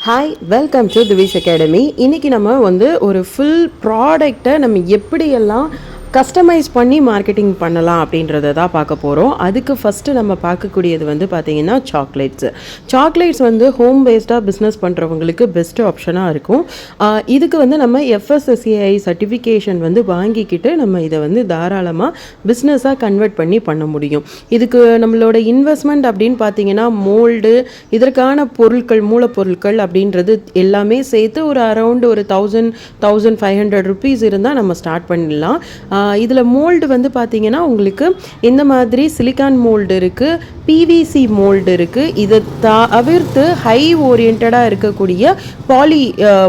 Hi, welcome to Divish Academy. இன்றைக்கி நம்ம ஒரு ஃபுல் ப்ராடக்டை நம்ம எப்படியெல்லாம் கஸ்டமைஸ் பண்ணி மார்க்கெட்டிங் பண்ணலாம் அப்படின்றத தான் பார்க்க போகிறோம். அதுக்கு ஃபஸ்ட்டு நம்ம பார்க்கக்கூடியது பார்த்திங்கன்னா சாக்லேட்ஸ் ஹோம் பேஸ்டாக பிஸ்னஸ் பண்ணுறவங்களுக்கு பெஸ்ட்டு ஆப்ஷனாக இருக்கும். இதுக்கு நம்ம FSSAI சர்டிஃபிகேஷன் வாங்கிக்கிட்டு நம்ம இதை தாராளமாக பிஸ்னஸாக கன்வெர்ட் பண்ண முடியும். இதுக்கு நம்மளோட இன்வெஸ்ட்மெண்ட் அப்படின்னு பார்த்தீங்கன்னா மோல்டு, இதற்கான பொருட்கள், மூலப்பொருட்கள் அப்படின்றது எல்லாமே சேர்த்து ஒரு அரௌண்ட் ஒரு 1,500 ருபீஸ் இருந்தால் நம்ம ஸ்டார்ட் பண்ணிடலாம். இதில் மோல்டு பார்த்தீங்கன்னா உங்களுக்கு இந்த மாதிரி சிலிக்கான் மோல்டு இருக்குது, PVC மோல்டு இருக்குது. இதை தவிர்த்து ஹை ஓரியன்டாக இருக்கக்கூடிய பாலி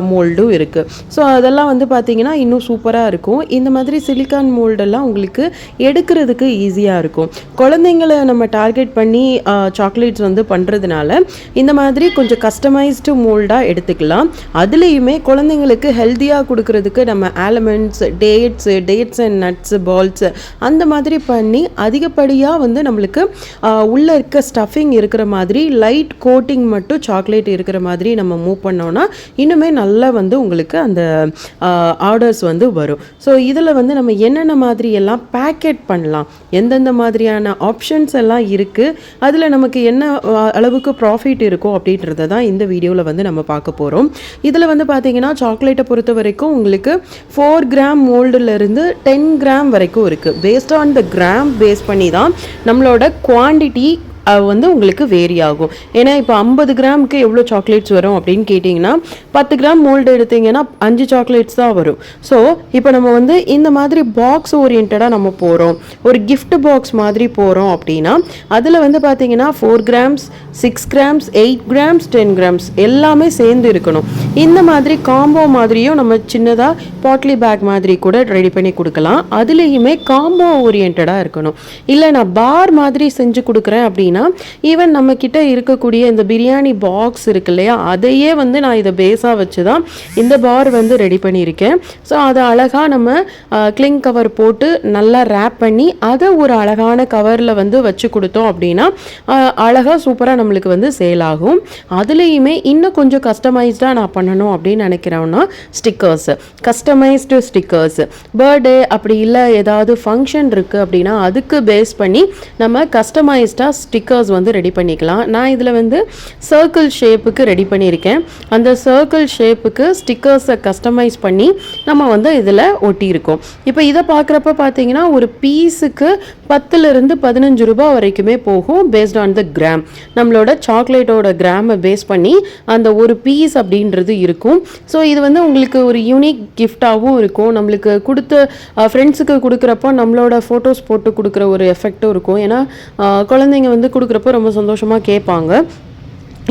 மோல்டும் இருக்குது. ஸோ அதெல்லாம் பார்த்தீங்கன்னா இன்னும் சூப்பராக இருக்கும். இந்த மாதிரி சிலிக்கான் மோல்டெல்லாம் உங்களுக்கு எடுக்கிறதுக்கு ஈஸியாக இருக்கும். குழந்தைங்களை நம்ம டார்கெட் பண்ணி சாக்லேட்ஸ் பண்ணுறதுனால இந்த மாதிரி கொஞ்சம் கஸ்டமைஸ்டு மோல்டாக எடுத்துக்கலாம். அதுலேயுமே குழந்தைங்களுக்கு ஹெல்த்தியாக கொடுக்கறதுக்கு நம்ம almonds, dates and nuts, balls அந்த மாதிரி பண்ணி அதிகப்படியாக நம்மளுக்கு உள்ளே இருக்க ஸ்டஃபிங் இருக்கிற மாதிரி லைட் கோட்டிங் மட்டும் சாக்லேட் இருக்கிற மாதிரி நம்ம மூவ் பண்ணோன்னா இன்னுமே நல்லா உங்களுக்கு அந்த ஆர்டர்ஸ் வரும். ஸோ இதில் நம்ம என்னென்ன மாதிரி எல்லாம் பேக்கெட் பண்ணலாம், எந்தெந்த மாதிரியான ஆப்ஷன்ஸ் எல்லாம் இருக்குது, அதில் நமக்கு என்ன அளவுக்கு ப்ராஃபிட் இருக்கும் அப்படின்றத தான் இந்த வீடியோவில் நம்ம பார்க்க போகிறோம். இதில் பார்த்தீங்கன்னா சாக்லேட்டை பொறுத்த வரைக்கும் உங்களுக்கு 4 கிராம் மோல்டுலேருந்து 10 கிராம் வரைக்கும் இருக்குது. Based on the gram base பண்ணி தான் நம்மளோட குவான்டிட்டி உங்களுக்கு வேரி ஆகும். ஏன்னா இப்போ 50 கிராமுக்கு எவ்வளோ சாக்லேட்ஸ் வரும் அப்படின்னு கேட்டிங்கன்னா 10 கிராம் மோல்டு எடுத்திங்கன்னா 5 சாக்லேட்ஸ் தான் வரும். ஸோ இப்போ நம்ம இந்த மாதிரி பாக்ஸ் ஓரியன்டாக நம்ம போகிறோம், ஒரு கிஃப்ட் பாக்ஸ் மாதிரி போகிறோம் அப்படின்னா அதில் பார்த்தீங்கன்னா 4 கிராம்ஸ், 6 கிராம்ஸ், 8 கிராம்ஸ், 10 கிராம்ஸ் எல்லாமே சேர்ந்து இருக்கணும். இந்த மாதிரி காம்போ மாதிரியும் நம்ம சின்னதாக பாட்லி பேக் மாதிரி கூட ரெடி பண்ணி கொடுக்கலாம். அதுலேயுமே காம்போ ஓரியன்டாக இருக்கணும். இல்லை நான் பார் மாதிரி செஞ்சு கொடுக்குறேன் அப்படின்னா ஈவன் நம்ம கிட்ட இருக்கக்கூடிய இந்த பிரியாணி பாக்ஸ் இருக்கு இல்லையா, அதையே நான் இதை பேஸாக வச்சு தான் இந்த பார் ரெடி பண்ணியிருக்கேன். ஸோ அதை அழகாக நம்ம கிளிங் கவர் போட்டு நல்லா ரேப் பண்ணி அதை ஒரு அழகான கவரில் வச்சு கொடுத்தோம் அப்படின்னா அழகாக சூப்பராக நம்மளுக்கு சேல் ஆகும். அதுலேயுமே இன்னும் கொஞ்சம் கஸ்டமைஸ்டாக நான் பண்ணணும் அப்படின்னு நினைக்கிறோன்னா ஸ்டிக்கர்ஸ், கஸ்டமைஸ்டு ஸ்டிக்கர்ஸ், பர்த்டே அப்படி இல்லை ஏதாவது ஃபங்க்ஷன் இருக்குது அப்படின்னா அதுக்கு பேஸ் பண்ணி நம்ம கஸ்டமைஸ்டாக ஸ்டிக்கர்ஸ் ரெடி பண்ணிக்கலாம். நான் இதில் சர்க்கிள் ஷேப்புக்கு ரெடி பண்ணியிருக்கேன். அந்த சர்க்கிள் ஷேப்புக்கு ஸ்டிக்கர்ஸை கஸ்டமைஸ் பண்ணி நம்ம இதில் ஒட்டியிருக்கோம். இப்போ இதை பார்க்குறப்ப பார்த்தீங்கன்னா ஒரு பீஸுக்கு 10லிருந்து 15 ரூபாய் வரைக்குமே போகும். பேஸ்ட் ஆன் த கிராம், நம்மளோட சாக்லேட்டோட கிராமை பேஸ் பண்ணி அந்த ஒரு பீஸ் அப்படின்றது இருக்கும். ஸோ இது உங்களுக்கு ஒரு யூனிக் கிஃப்டாகவும் இருக்கும். நம்மளுக்கு கொடுத்த ஃப்ரெண்ட்ஸுக்கு கொடுக்குறப்போ நம்மளோட ஃபோட்டோஸ் போட்டு கொடுக்குற ஒரு எஃபெக்டும் இருக்கும். ஏன்னா குழந்தைங்க கொடுக்குறப்போ ரொம்ப சந்தோஷமாக கேட்பாங்க.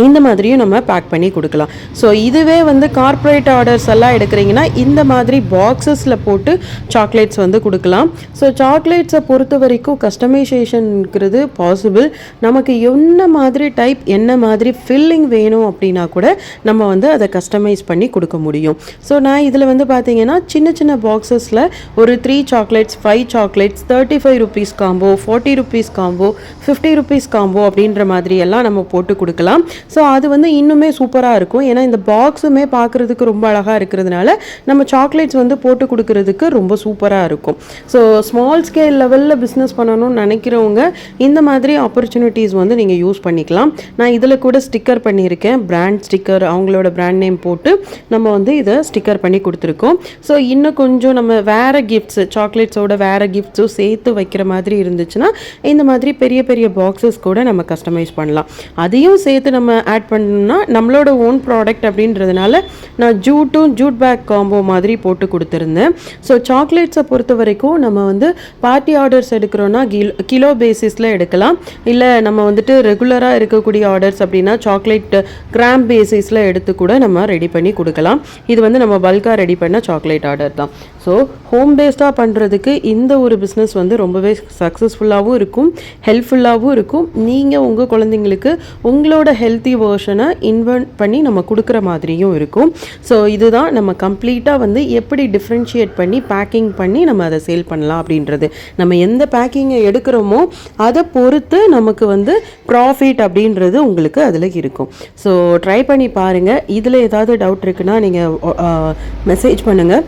இந்த மாதிரியும் நம்ம பேக் பண்ணி கொடுக்கலாம். ஸோ இதுவே கார்ப்பரேட் ஆர்டர்ஸ் எல்லாம் எடுக்கிறீங்கன்னா இந்த மாதிரி பாக்ஸஸில் போட்டு சாக்லேட்ஸ் கொடுக்கலாம். ஸோ சாக்லேட்ஸை பொறுத்த வரைக்கும் கஸ்டமைசேஷன்ங்கிறது பாசிபிள். நமக்கு என்ன மாதிரி டைப், என்ன மாதிரி ஃபில்லிங் வேணும் அப்படின்னா கூட நம்ம அதை கஸ்டமைஸ் பண்ணி கொடுக்க முடியும். ஸோ நான் இதில் பார்த்தீங்கன்னா சின்ன சின்ன பாக்ஸஸில் ஒரு 3 chocolates, 5 chocolates, 35 rupees combo, 40 rupees combo, 50 rupees combo அப்படின்ற மாதிரி எல்லாம் நம்ம போட்டு கொடுக்கலாம். ஸோ அது இன்னுமே சூப்பராக இருக்கும். ஏன்னா இந்த பாக்ஸுமே பார்க்குறதுக்கு ரொம்ப அழகாக இருக்கிறதுனால நம்ம சாக்லேட்ஸ் போட்டு கொடுக்கறதுக்கு ரொம்ப சூப்பராக இருக்கும். ஸோ ஸ்மால் ஸ்கேல் லெவலில் பிஸ்னஸ் பண்ணணும்னு நினைக்கிறவங்க இந்த மாதிரி ஆப்பர்ச்சுனிட்டிஸ் நீங்கள் யூஸ் பண்ணிக்கலாம். நான் இதில் கூட ஸ்டிக்கர் பண்ணியிருக்கேன், பிராண்ட் ஸ்டிக்கர், அவங்களோட பிராண்ட் நேம் போட்டு நம்ம இதை ஸ்டிக்கர் பண்ணி கொடுத்துருக்கோம். ஸோ இன்னும் கொஞ்சம் நம்ம வேறு கிஃப்ட்ஸு, சாக்லேட்ஸோட வேறு கிஃப்ட்ஸும் சேர்த்து வைக்கிற மாதிரி இருந்துச்சுன்னா இந்த மாதிரி பெரிய பெரிய பாக்ஸஸ் கூட நம்ம கஸ்டமைஸ் பண்ணலாம். அதையும் சேர்த்து நம்ம ஆட் பண்ணணும்னா நம்மளோட ஓன் ப்ராடக்ட் அப்படின்றதுனால நான் ஜூட் பேக் காம்போ மாதிரி போட்டு கொடுத்துருந்தேன். ஸோ சாக்லேட்ஸை பொறுத்த வரைக்கும் நம்ம பார்ட்டி ஆர்டர்ஸ் எடுக்கிறோன்னா கிலோ பேசிஸில் எடுக்கலாம். இல்லை நம்ம ரெகுலராக இருக்கக்கூடிய ஆர்டர்ஸ் அப்படின்னா சாக்லேட் கிராம் பேசிஸில் எடுத்து கூட நம்ம ரெடி பண்ணி கொடுக்கலாம். இது நம்ம பல்காக ரெடி பண்ண சாக்லேட் ஆர்டர் தான். ஸோ ஹோம் பேஸ்டாக பண்ணுறதுக்கு இந்த ஒரு பிஸ்னஸ் ரொம்பவே சக்ஸஸ்ஃபுல்லாகவும் இருக்கும், ஹெல்ப்ஃபுல்லாகவும் இருக்கும். நீங்கள் உங்கள் குழந்தைங்களுக்கு உங்களோட ஹெல்த் ஹெல்த்தி வேர்ஷனை இன்வென்ட் பண்ணி நம்ம கொடுக்குற மாதிரியும் இருக்கும். ஸோ இதுதான் நம்ம கம்ப்ளீட்டாக வந்து எப்படி டிஃப்ரென்ஷியேட் பண்ணி பேக்கிங் பண்ணி நம்ம அதை சேல் பண்ணலாம் அப்படின்றது. நம்ம எந்த பேக்கிங்கை எடுக்கிறோமோ அதை பொறுத்து நமக்கு வந்து ப்ராஃபிட் அப்படின்றது உங்களுக்கு அதில் இருக்கும். ஸோ ட்ரை பண்ணி பாருங்கள். இதில் ஏதாவது டவுட் இருக்குன்னா நீங்கள் மெசேஜ் பண்ணுங்கள்.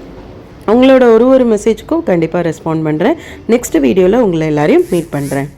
உங்களோட ஒரு மெசேஜ்க்கும் கண்டிப்பாக ரெஸ்பாண்ட் பண்ணுறேன். நெக்ஸ்ட் வீடியோவில் உங்களை எல்லாரையும் மீட் பண்ணுறேன்.